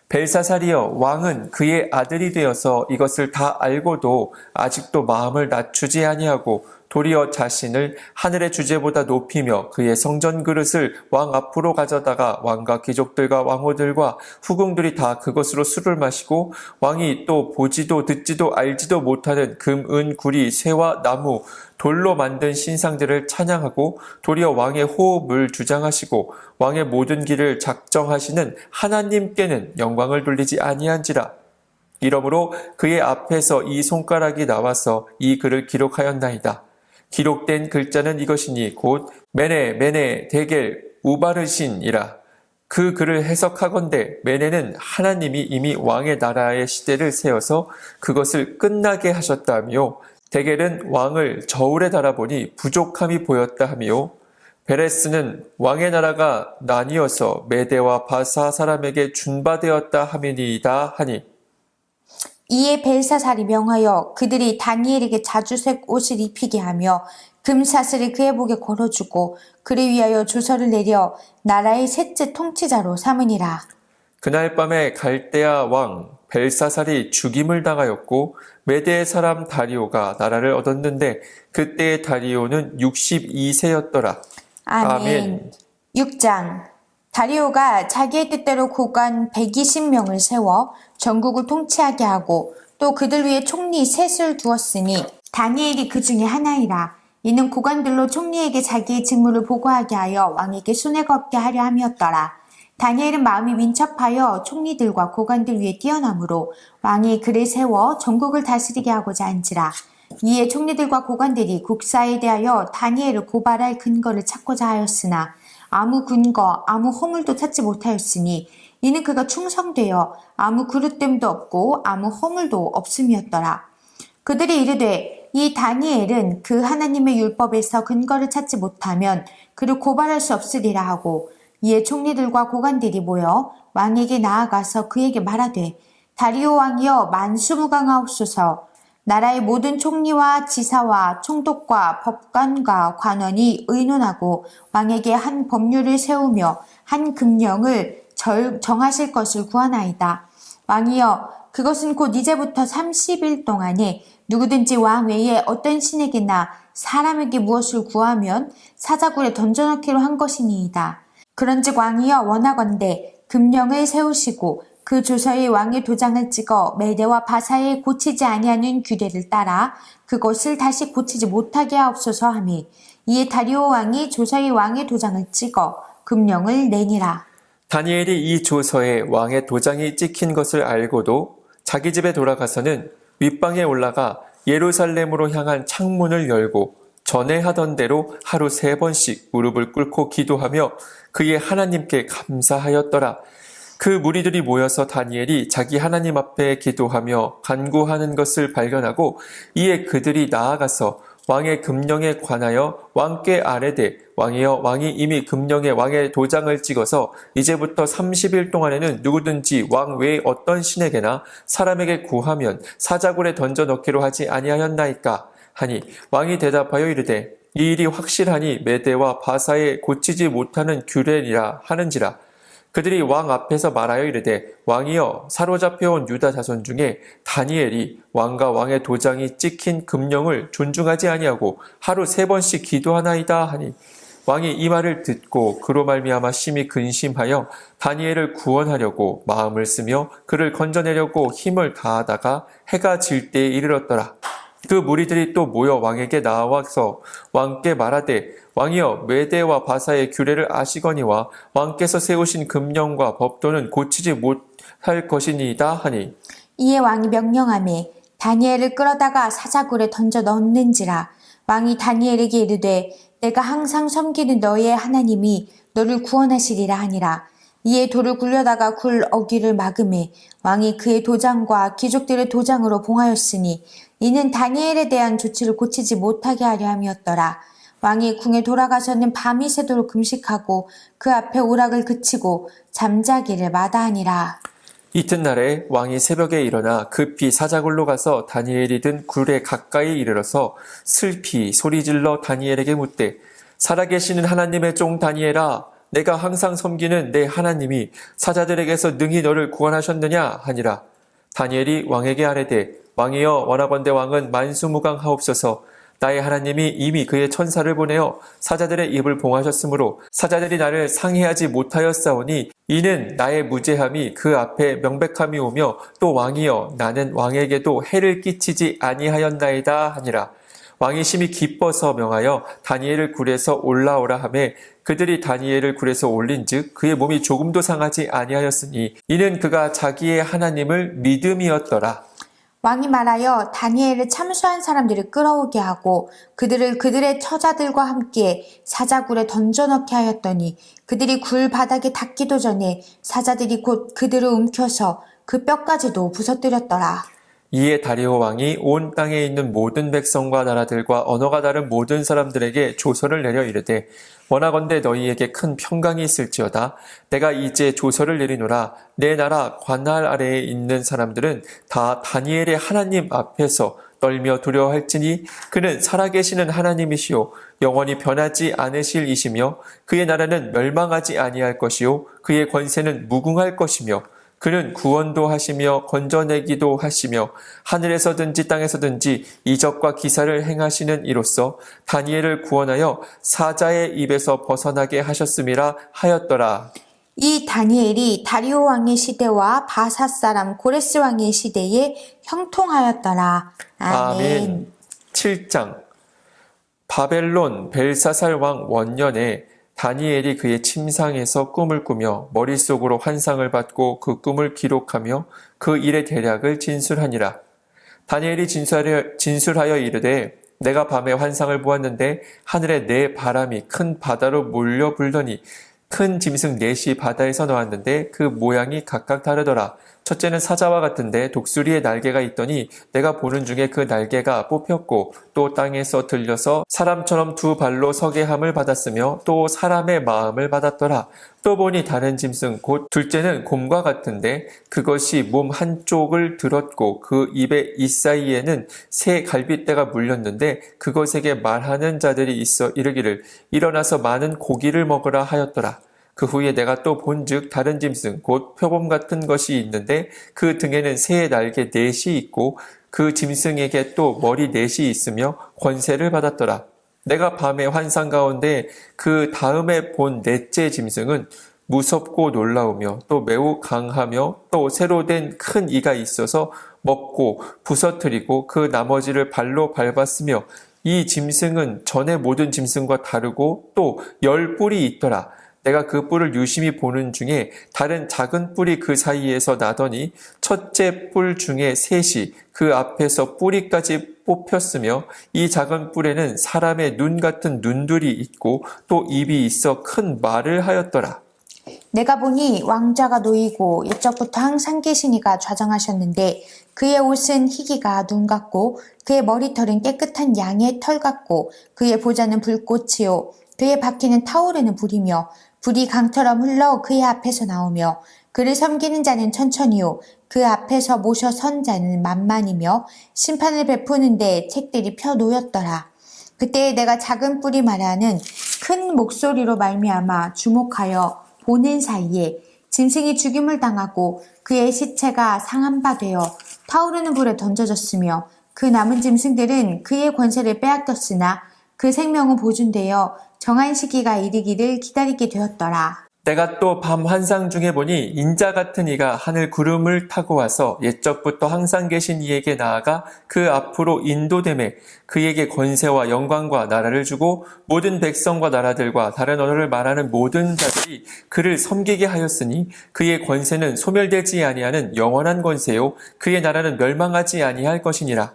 벨사살이여 왕은 그의 아들이 되어서 이것을 다 알고도 아직도 마음을 낮추지 아니하고 도리어 자신을 하늘의 주제보다 높이며 그의 성전 그릇을 왕 앞으로 가져다가 왕과 귀족들과 왕호들과 후궁들이 다 그것으로 술을 마시고 왕이 또 보지도 듣지도 알지도 못하는 금, 은, 구리, 쇠와 나무, 돌로 만든 신상들을 찬양하고 도리어 왕의 호흡을 주장하시고 왕의 모든 길을 작정하시는 하나님께는 영광을 돌리지 아니한지라. 이러므로 그의 앞에서 이 손가락이 나와서 이 글을 기록하였나이다. 기록된 글자는 이것이니 곧 메네 메네 데겔 우바르신이라. 그 글을 해석하건대 메네는 하나님이 이미 왕의 나라의 시대를 세워서 그것을 끝나게 하셨다며 데겔은 왕을 저울에 달아보니 부족함이 보였다 하며 베레스는 왕의 나라가 나뉘어서 메대와 바사 사람에게 준바되었다 함이니이다 하니. 이에 벨사살이 명하여 그들이 다니엘에게 자주색 옷을 입히게 하며 금사슬을 그의 목에 걸어주고 그를 위하여 조서를 내려 나라의 셋째 통치자로 삼으니라. 그날 밤에 갈대아 왕 벨사살이 죽임을 당하였고 메대 사람 다리오가 나라를 얻었는데 그때의 다리오는 62세였더라. 아멘. 6장. 다리오가 자기의 뜻대로 고관 120명을 세워 전국을 통치하게 하고 또 그들 위에 총리 셋을 두었으니 다니엘이 그 중에 하나이라. 이는 고관들로 총리에게 자기의 직무를 보고하게 하여 왕에게 손해가 없게 하려 함이었더라. 다니엘은 마음이 민첩하여 총리들과 고관들 위에 뛰어나므로 왕이 그를 세워 전국을 다스리게 하고자 한지라. 이에 총리들과 고관들이 국사에 대하여 다니엘을 고발할 근거를 찾고자 하였으나 아무 근거, 아무 허물도 찾지 못하였으니 이는 그가 충성되어 아무 그릇됨도 없고 아무 허물도 없음이었더라. 그들이 이르되 이 다니엘은 그 하나님의 율법에서 근거를 찾지 못하면 그를 고발할 수 없으리라 하고, 이에 총리들과 고관들이 모여 왕에게 나아가서 그에게 말하되 다리오 왕이여 만수무강하옵소서. 나라의 모든 총리와 지사와 총독과 법관과 관원이 의논하고 왕에게 한 법률을 세우며 한 금령을 정하실 것을 구하나이다. 왕이여 그것은 곧 이제부터 30일 동안에 누구든지 왕 외에 어떤 신에게나 사람에게 무엇을 구하면 사자굴에 던져넣기로 한 것이니이다. 그런즉 왕이여 원하건대 금령을 세우시고 그 조서에 왕의 도장을 찍어 메대와 바사에 고치지 아니하는 규례를 따라 그것을 다시 고치지 못하게 하옵소서 하며, 이에 다리오 왕이 조서에 왕의 도장을 찍어 금령을 내니라. 다니엘이 이 조서에 왕의 도장이 찍힌 것을 알고도 자기 집에 돌아가서는 윗방에 올라가 예루살렘으로 향한 창문을 열고 전에 하던 대로 하루 3번씩 무릎을 꿇고 기도하며 그의 하나님께 감사하였더라. 그 무리들이 모여서 다니엘이 자기 하나님 앞에 기도하며 간구하는 것을 발견하고, 이에 그들이 나아가서 왕의 금령에 관하여 왕께 아뢰되 왕이여 왕이 이미 금령에 왕의 도장을 찍어서 이제부터 30일 동안에는 누구든지 왕 외에 어떤 신에게나 사람에게 구하면 사자굴에 던져 넣기로 하지 아니하였나이까 하니, 왕이 대답하여 이르되 이 일이 확실하니 메대와 바사에 고치지 못하는 규례니라 하는지라. 그들이 왕 앞에서 말하여 이르되 왕이여 사로잡혀온 유다 자손 중에 다니엘이 왕과 왕의 도장이 찍힌 금령을 존중하지 아니하고 하루 3번씩 기도하나이다 하니, 왕이 이 말을 듣고 그로 말미암아 심히 근심하여 다니엘을 구원하려고 마음을 쓰며 그를 건져내려고 힘을 다하다가 해가 질 때에 이르렀더라. 그 무리들이 또 모여 왕에게 나와서 왕께 말하되 왕이여 메대와 바사의 규례를 아시거니와 왕께서 세우신 금령과 법도는 고치지 못할 것이니이다 하니, 이에 왕이 명령하매 다니엘을 끌어다가 사자굴에 던져 넣는지라. 왕이 다니엘에게 이르되 내가 항상 섬기는 너의 하나님이 너를 구원하시리라 하니라. 이에 돌을 굴려다가 굴 어귀를 막음에 왕이 그의 도장과 귀족들의 도장으로 봉하였으니 이는 다니엘에 대한 조치를 고치지 못하게 하려 함이었더라. 왕이 궁에 돌아가서는 밤이 새도록 금식하고 그 앞에 오락을 그치고 잠자기를 마다하니라. 이튿날에 왕이 새벽에 일어나 급히 사자굴로 가서 다니엘이 든 굴에 가까이 이르러서 슬피 소리질러 다니엘에게 묻되 살아계시는 하나님의 종 다니엘아, 내가 항상 섬기는 내 하나님이 사자들에게서 능히 너를 구원하셨느냐 하니라. 다니엘이 왕에게 아뢰되 왕이여 원하건대 왕은 만수무강하옵소서. 나의 하나님이 이미 그의 천사를 보내어 사자들의 입을 봉하셨으므로 사자들이 나를 상해하지 못하였사오니 이는 나의 무죄함이 그 앞에 명백함이 오며, 또 왕이여 나는 왕에게도 해를 끼치지 아니하였나이다 하니라. 왕이 심히 기뻐서 명하여 다니엘을 굴에서 올라오라 하매 그들이 다니엘을 굴에서 올린즉 그의 몸이 조금도 상하지 아니하였으니 이는 그가 자기의 하나님을 믿음이었더라. 왕이 말하여 다니엘을 참수한 사람들을 끌어오게 하고 그들을 그들의 처자들과 함께 사자굴에 던져넣게 하였더니 그들이 굴 바닥에 닿기도 전에 사자들이 곧 그들을 움켜서 그 뼈까지도 부서뜨렸더라. 이에 다리오 왕이 온 땅에 있는 모든 백성과 나라들과 언어가 다른 모든 사람들에게 조서를 내려 이르되 원하건대 너희에게 큰 평강이 있을지어다. 내가 이제 조서를 내리노라. 내 나라 관할 아래에 있는 사람들은 다 다니엘의 하나님 앞에서 떨며 두려워할지니 그는 살아계시는 하나님이시요 영원히 변하지 않으실 이시며 그의 나라는 멸망하지 아니할 것이요 그의 권세는 무궁할 것이며 그는 구원도 하시며 건져내기도 하시며 하늘에서든지 땅에서든지 이적과 기사를 행하시는 이로써 다니엘을 구원하여 사자의 입에서 벗어나게 하셨음이라 하였더라. 이 다니엘이 다리오 왕의 시대와 바사 사람 고레스 왕의 시대에 형통하였더라. 아멘. 7장 바벨론 벨사살 왕 원년에 다니엘이 그의 침상에서 꿈을 꾸며 머릿속으로 환상을 받고 그 꿈을 기록하며 그 일의 대략을 진술하니라. 다니엘이 진술하여 이르되 내가 밤에 환상을 보았는데 하늘에 네 바람이 큰 바다로 몰려 불더니 큰 짐승 넷이 바다에서 나왔는데 그 모양이 각각 다르더라. 첫째는 사자와 같은데 독수리의 날개가 있더니 내가 보는 중에 그 날개가 뽑혔고 또 땅에서 들려서 사람처럼 두 발로 서게 함을 받았으며 또 사람의 마음을 받았더라. 또 보니 다른 짐승 곧 둘째는 곰과 같은데 그것이 몸 한쪽을 들었고 그 입의 이사이에는 새 갈빗대가 물렸는데 그것에게 말하는 자들이 있어 이르기를 일어나서 많은 고기를 먹으라 하였더라. 그 후에 내가 또 본즉 다른 짐승 곧 표범 같은 것이 있는데 그 등에는 새의 날개 넷이 있고 그 짐승에게 또 머리 넷이 있으며 권세를 받았더라. 내가 밤의 환상 가운데 그 다음에 본 넷째 짐승은 무섭고 놀라우며 또 매우 강하며 또 새로 된 큰 이가 있어서 먹고 부서뜨리고 그 나머지를 발로 밟았으며 이 짐승은 전의 모든 짐승과 다르고 또 10뿔이 있더라. 내가 그 뿔을 유심히 보는 중에 다른 작은 뿔이 그 사이에서 나더니 첫째 뿔 중에 셋이 그 앞에서 뿌리까지 뽑혔으며 이 작은 뿔에는 사람의 눈 같은 눈들이 있고 또 입이 있어 큰 말을 하였더라. 내가 보니 왕좌가 놓이고 옛적부터 항상 계신 이가 좌정하셨는데 그의 옷은 희기가 눈 같고 그의 머리털은 깨끗한 양의 털 같고 그의 보좌는 불꽃이요 그의 바퀴는 타오르는 불이며 불이 강처럼 흘러 그의 앞에서 나오며 그를 섬기는 자는 천천히요 그 앞에서 모셔 선 자는 만만이며 심판을 베푸는데 책들이 펴 놓였더라. 그때 내가 작은 뿔이 말하는 큰 목소리로 말미암아 주목하여 보는 사이에 짐승이 죽임을 당하고 그의 시체가 상한 바 되어 타오르는 불에 던져졌으며 그 남은 짐승들은 그의 권세를 빼앗겼으나 그 생명은 보존되어 정한 시기가 이르기를 기다리게 되었더라. 내가 또 밤 환상 중에 보니 인자 같은 이가 하늘 구름을 타고 와서 옛적부터 항상 계신 이에게 나아가 그 앞으로 인도되매 그에게 권세와 영광과 나라를 주고 모든 백성과 나라들과 다른 언어를 말하는 모든 자들이 그를 섬기게 하였으니 그의 권세는 소멸되지 아니하는 영원한 권세요 그의 나라는 멸망하지 아니할 것이니라.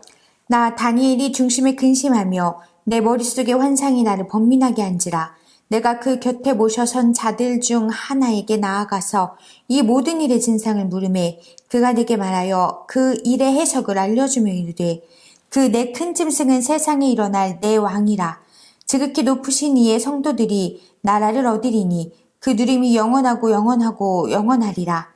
나 다니엘이 중심에 근심하며 내 머릿속에 환상이 나를 번민하게 한지라. 내가 그 곁에 모셔 선 자들 중 하나에게 나아가서 이 모든 일의 진상을 물으매 그가 내게 말하여 그 일의 해석을 알려주며 이르되 그 내 큰 짐승은 세상에 일어날 내 왕이라. 지극히 높으신 이의 성도들이 나라를 얻으리니 그 누림이 영원하고 영원하고 영원하리라.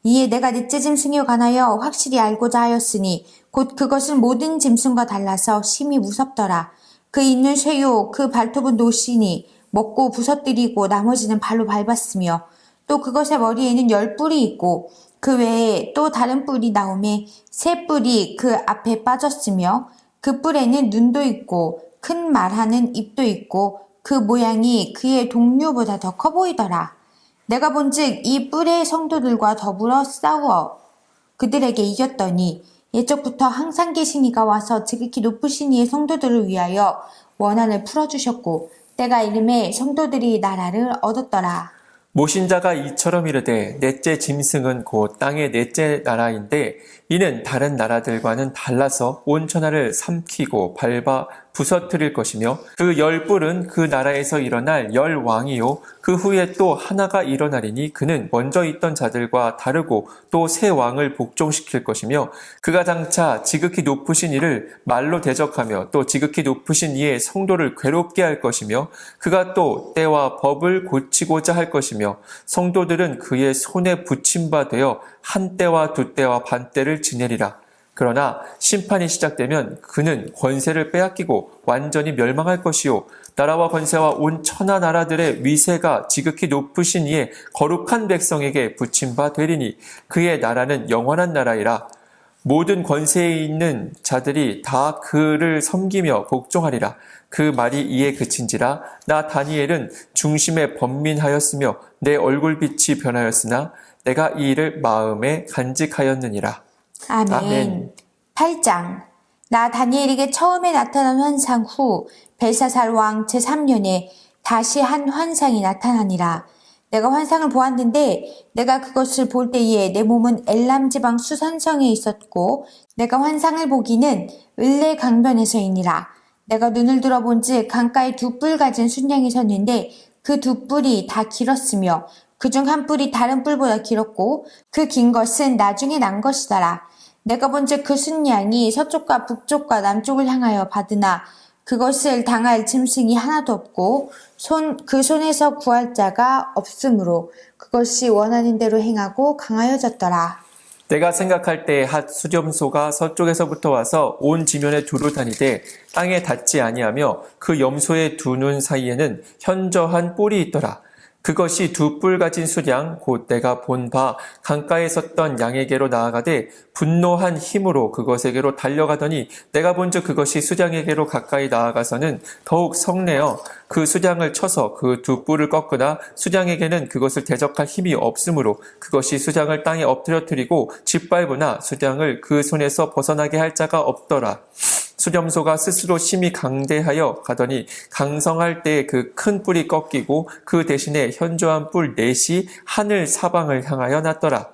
이에 내가 넷째 짐승에 관하여 확실히 알고자 하였으니 곧 그것은 모든 짐승과 달라서 심히 무섭더라. 그 있는 쇠요 그 발톱은 노시니 먹고 부서뜨리고 나머지는 발로 밟았으며 또 그것의 머리에는 10뿔이 있고 그 외에 또 다른 뿔이 나오매 세 뿔이 그 앞에 빠졌으며 그 뿔에는 눈도 있고 큰 말하는 입도 있고 그 모양이 그의 동류보다 더 커 보이더라. 내가 본즉 이 뿔의 성도들과 더불어 싸워 그들에게 이겼더니 옛적부터 항상 계신 이가 와서 지극히 높으신 이의 성도들을 위하여 원한을 풀어주셨고 때가 이름에 성도들이 나라를 얻었더라. 모신자가 이처럼 이르되 넷째 짐승은 곧 땅의 넷째 나라인데 이는 다른 나라들과는 달라서 온 천하를 삼키고 밟아 부서뜨릴 것이며 그 10뿔은 그 나라에서 일어날 10왕이요 그 후에 또 하나가 일어나리니 그는 먼저 있던 자들과 다르고 또 새 왕을 복종시킬 것이며 그가 장차 지극히 높으신 이를 말로 대적하며 또 지극히 높으신 이의 성도를 괴롭게 할 것이며 그가 또 때와 법을 고치고자 할 것이며 성도들은 그의 손에 붙임바 되어 한 때와 두 때와 반 때를 지내리라. 그러나 심판이 시작되면 그는 권세를 빼앗기고 완전히 멸망할 것이요 나라와 권세와 온 천하 나라들의 위세가 지극히 높으신 이의 거룩한 백성에게 붙임 바 되리니 그의 나라는 영원한 나라이라. 모든 권세에 있는 자들이 다 그를 섬기며 복종하리라. 그 말이 이에 그친지라. 나 다니엘은 중심에 번민하였으며 내 얼굴빛이 변하였으나 내가 이 일을 마음에 간직하였느니라. 아멘. 아멘. 8장. 나 다니엘에게 처음에 나타난 환상 후 벨사살 왕 제3년에 다시 한 환상이 나타나니라. 내가 환상을 보았는데 내가 그것을 볼 때에 내 몸은 엘람 지방 수산성에 있었고 내가 환상을 보기는 을레 강변에서이니라. 내가 눈을 들어본즉 강가에 두 뿔 가진 순양이 섰는데 그 두 뿔이 다 길었으며 그중 한 뿔이 다른 뿔보다 길었고 그 긴 것은 나중에 난 것이더라. 내가 본즉 그 순양이 서쪽과 북쪽과 남쪽을 향하여 받으나 그것을 당할 짐승이 하나도 없고 그 손에서 구할 자가 없으므로 그것이 원하는 대로 행하고 강하여졌더라. 내가 생각할 때 핫 수렴소가 서쪽에서부터 와서 온 지면에 두루 다니되 땅에 닿지 아니하며 그 염소의 두 눈 사이에는 현저한 뿔이 있더라. 그것이 두 뿔 가진 수량 곧 내가 본 바 강가에 섰던 양에게로 나아가되 분노한 힘으로 그것에게로 달려가더니 내가 본즉 그것이 수량에게로 가까이 나아가서는 더욱 성내어 그 수량을 쳐서 그 두 뿔을 꺾으나 수량에게는 그것을 대적할 힘이 없으므로 그것이 수량을 땅에 엎드려뜨리고 짓밟으나 수량을 그 손에서 벗어나게 할 자가 없더라. 수렴소가 스스로 심히 강대하여 가더니 강성할 때에 그 큰 뿔이 꺾이고 그 대신에 현저한 뿔 넷이 하늘 사방을 향하여 났더라.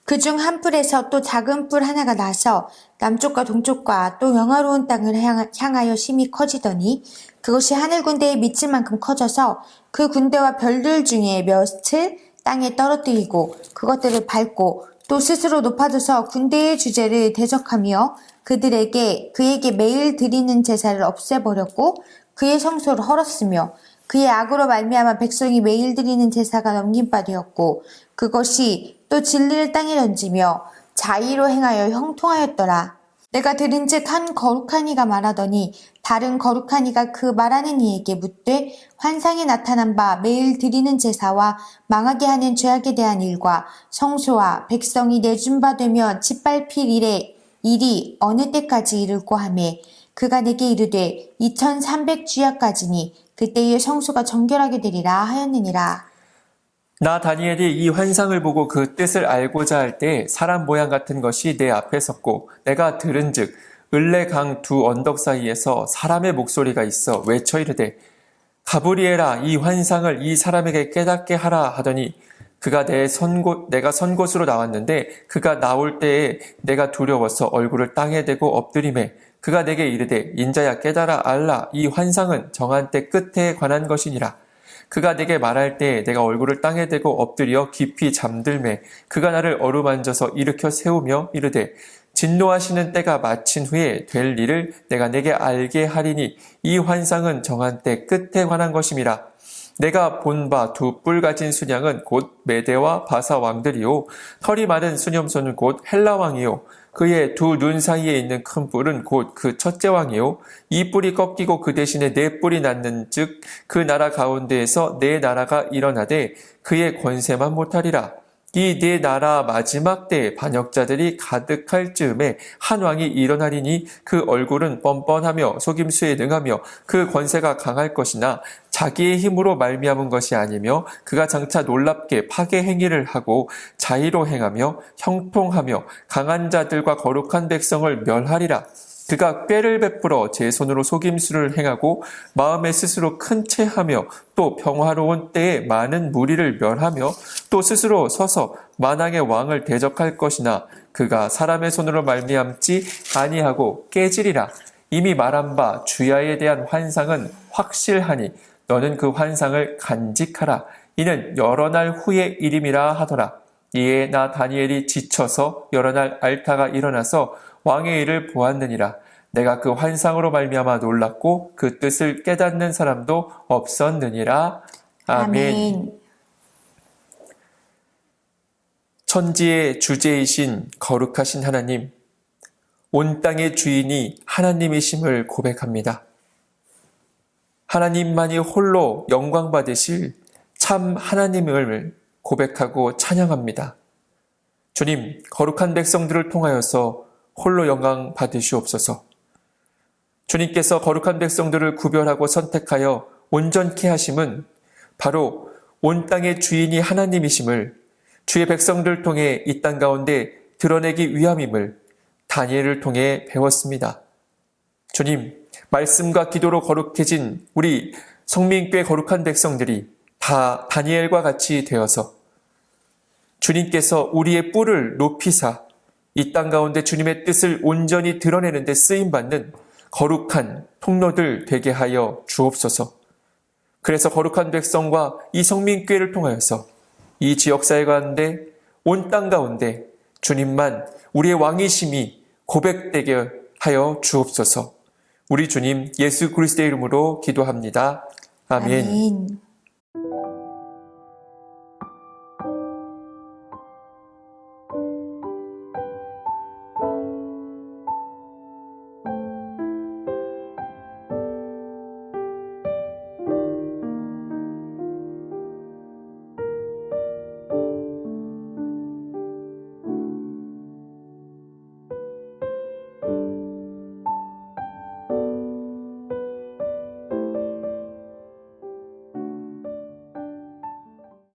그중 한 뿔에서 또 작은 뿔 하나가 나서 남쪽과 동쪽과 또 영화로운 땅을 향하여 심히 커지더니 그것이 하늘 군대에 미칠 만큼 커져서 그 군대와 별들 중에 몇을 땅에 떨어뜨리고 그것들을 밟고 또 스스로 높아져서 군대의 주제를 대적하며 그에게 매일 드리는 제사를 없애버렸고 그의 성소를 헐었으며 그의 악으로 말미암아 백성이 매일 드리는 제사가 넘긴 바 되었고 그것이 또 진리를 땅에 던지며 자의로 행하여 형통하였더라. 내가 들은즉 한 거룩한 이가 말하더니 다른 거룩한 이가 그 말하는 이에게 묻되 환상에 나타난 바 매일 드리는 제사와 망하게 하는 죄악에 대한 일과 성소와 백성이 내준 바 되며 짓밟힐 일이 어느 때까지 이를꼬 하매 그가 내게 이르되 2300주야까지니 그때의 성소가 정결하게 되리라 하였느니라. 나 다니엘이 이 환상을 보고 그 뜻을 알고자 할 때 사람 모양 같은 것이 내 앞에 섰고 내가 들은즉 을레강 두 언덕 사이에서 사람의 목소리가 있어 외쳐 이르되 가브리엘아 이 환상을 이 사람에게 깨닫게 하라 하더니 그가 내가 선 곳으로 나왔는데 그가 나올 때에 내가 두려워서 얼굴을 땅에 대고 엎드리매 그가 내게 이르되 인자야 깨달아 알라 이 환상은 정한 때 끝에 관한 것이니라. 그가 내게 말할 때 내가 얼굴을 땅에 대고 엎드려 깊이 잠들매 그가 나를 어루만져서 일으켜 세우며 이르되 진노하시는 때가 마친 후에 될 일을 내가 내게 알게 하리니 이 환상은 정한 때 끝에 관한 것임이라. 내가 본 바 두 뿔 가진 순양은 곧 메대와 바사 왕들이요 털이 많은 수념소는 곧 헬라 왕이요 그의 두 눈 사이에 있는 큰 뿔은 곧 그 첫째 왕이요 이 뿔이 꺾이고 그 대신에 네 뿔이 났는즉 그 나라 가운데에서 네 나라가 일어나되 그의 권세만 못하리라. 이 네 나라 마지막 때에 반역자들이 가득할 즈음에 한 왕이 일어나리니 그 얼굴은 뻔뻔하며 속임수에 능하며 그 권세가 강할 것이나 자기의 힘으로 말미암은 것이 아니며 그가 장차 놀랍게 파괴 행위를 하고 자의로 행하며 형통하며 강한 자들과 거룩한 백성을 멸하리라. 그가 꾀를 베풀어 제 손으로 속임수를 행하고 마음에 스스로 큰 채하며 또 평화로운 때에 많은 무리를 멸하며 또 스스로 서서 만왕의 왕을 대적할 것이나 그가 사람의 손으로 말미암지 아니하고 깨지리라. 이미 말한 바 주야에 대한 환상은 확실하니 너는 그 환상을 간직하라. 이는 여러 날 후의 일임이라 하더라. 이에 나 다니엘이 지쳐서 여러 날 앓다가 일어나서 왕의 일을 보았느니라. 내가 그 환상으로 말미암아 놀랐고 그 뜻을 깨닫는 사람도 없었느니라. 아멘. 천지의 주제이신 거룩하신 하나님, 온 땅의 주인이 하나님이심을 고백합니다. 하나님만이 홀로 영광 받으실 참 하나님을 고백하고 찬양합니다. 주님, 거룩한 백성들을 통하여서 홀로 영광 받으시옵소서. 주님께서 거룩한 백성들을 구별하고 선택하여 온전케 하심은 바로 온 땅의 주인이 하나님이심을 주의 백성들을 통해 이 땅 가운데 드러내기 위함임을 다니엘을 통해 배웠습니다. 주님, 말씀과 기도로 거룩해진 우리 성민교회 거룩한 백성들이 다 다니엘과 같이 되어서 주님께서 우리의 뿔을 높이사 이 땅 가운데 주님의 뜻을 온전히 드러내는 데 쓰임받는 거룩한 통로들 되게 하여 주옵소서. 그래서 거룩한 백성과 이 성민교회를 통하여서 이 지역사회 가운데 온 땅 가운데 주님만 우리의 왕이심이 고백되게 하여 주옵소서. 우리 주님 예수 그리스도의 이름으로 기도합니다. 아멘. 아멘.